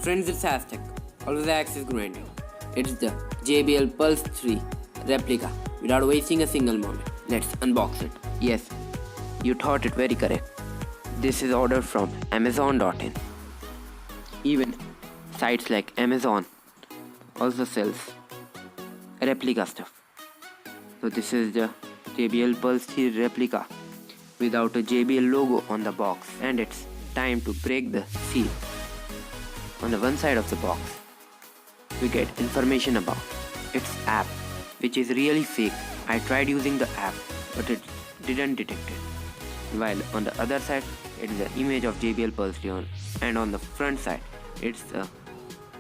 friends, it's Aztec. Always access granted. It's the JBL Pulse 3 replica. Without wasting a single moment, let's unbox it. Yes, you thought it very correct. This is ordered from Amazon.in. Even sites like Amazon also sells replica stuff. So this is the JBL Pulse 3 replica without a JBL logo on the box, and it's time to break the seal. On the one side of the box, we get information about its app, which is really fake. I tried using the app, but it didn't detect it. While on the other side, it is the image of JBL Pulse 3, and on the front side, it's the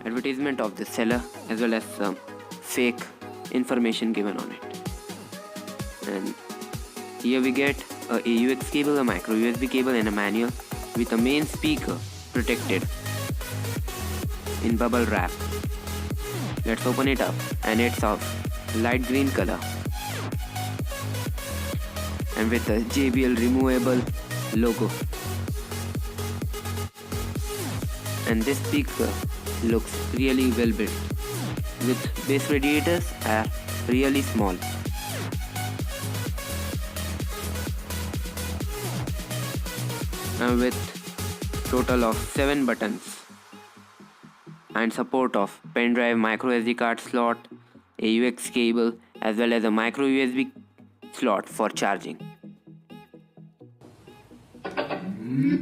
advertisement of the seller as well as some fake information given on it. And here we get a AUX cable, a micro USB cable, and a manual with a main speaker protected in bubble wrap. Let's open it up, and it's of light green color and with the JBL removable logo. And this speaker looks really well built, with base radiators are really small. And with total of 7 buttons and support of pen drive, micro SD card slot, AUX cable, as well as a micro USB slot for charging.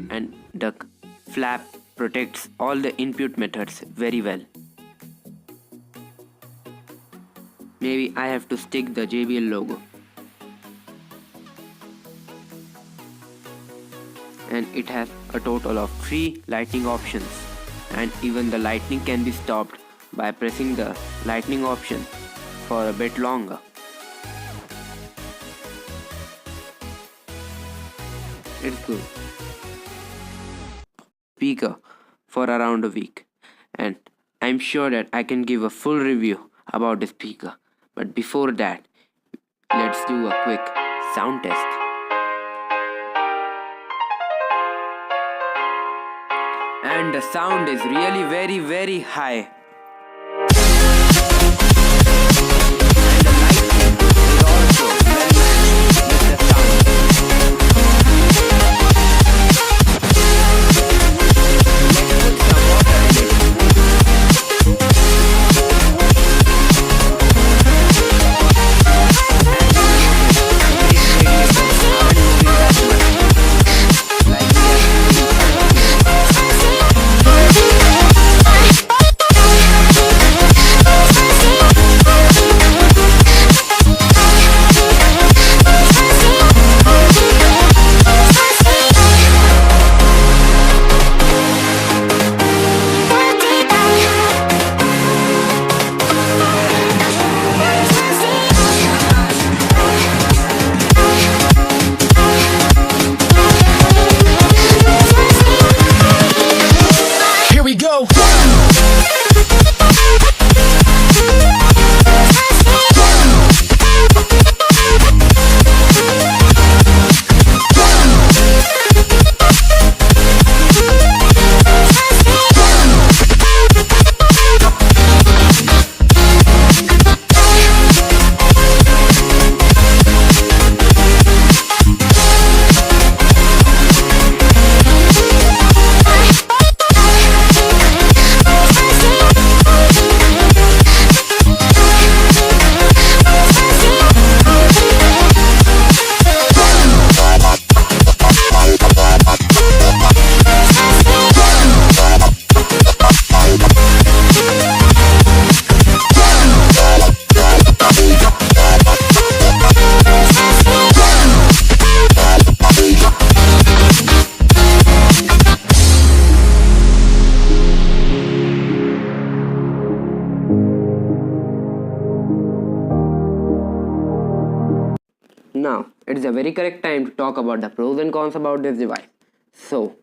And the flap protects all the input methods very well. Maybe I have to stick the JBL logo. And it has a total of 3 lightning options, and even the lightning can be stopped by pressing the lightning option for a bit longer. It's good. Speaker for around a week, and I'm sure that I can give a full review about the speaker. But before that, let's do a quick sound test. And the sound is really very high. And the lighting is also well matched with the sound. Let's put some water in it. Now, it is a very correct time to talk about the pros and cons about this device. So,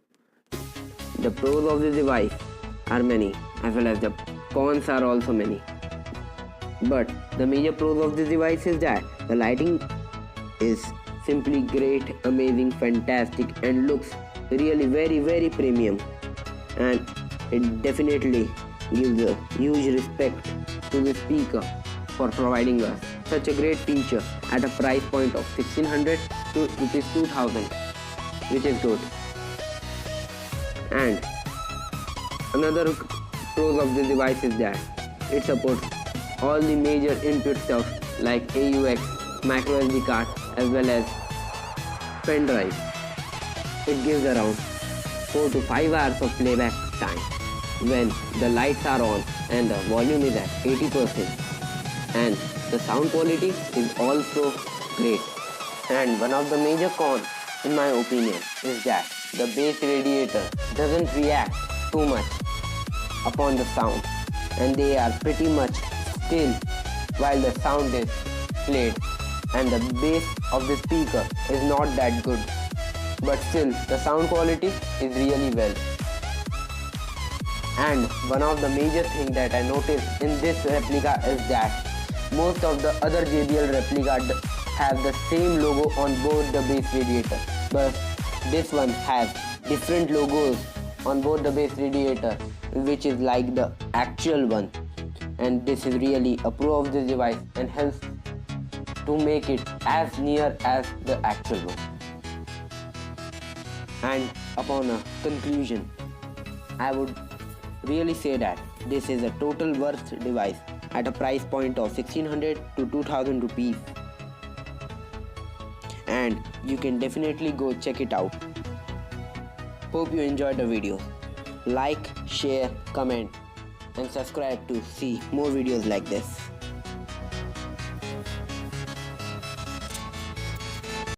the pros of this device are many, as well as the cons are also many. But the major pros of this device is that the lighting is simply great, amazing, fantastic, and looks really very premium. And it definitely gives a huge respect to the speaker for providing us such a great feature at a price point of 1600 to rupees 2000, which is good. And another pros of this device is that it supports all the major input stuff like AUX, micro SD card as well as pen drive. It gives around 4 to 5 hours of playback time when the lights are on and the volume is at 80%, and the sound quality is also great. And one of the major cons in my opinion is that the bass radiator doesn't react too much upon the sound, and they are pretty much still while the sound is played, and the bass of the speaker is not that good, but still the sound quality is really well. And one of the major things that I noticed in this replica is that most of the other JBL replicas have the same logo on both the bass radiator, but this one has different logos on both the bass radiator, which is like the actual one. And this is really a pro of this device and helps to make it as near as the actual one. And upon a conclusion, I would really say that this is a total worth device at a price point of 1600 to 2000 rupees, and you can definitely go check it out. Hope you enjoyed the video. Like, share, comment and subscribe to see more videos like this.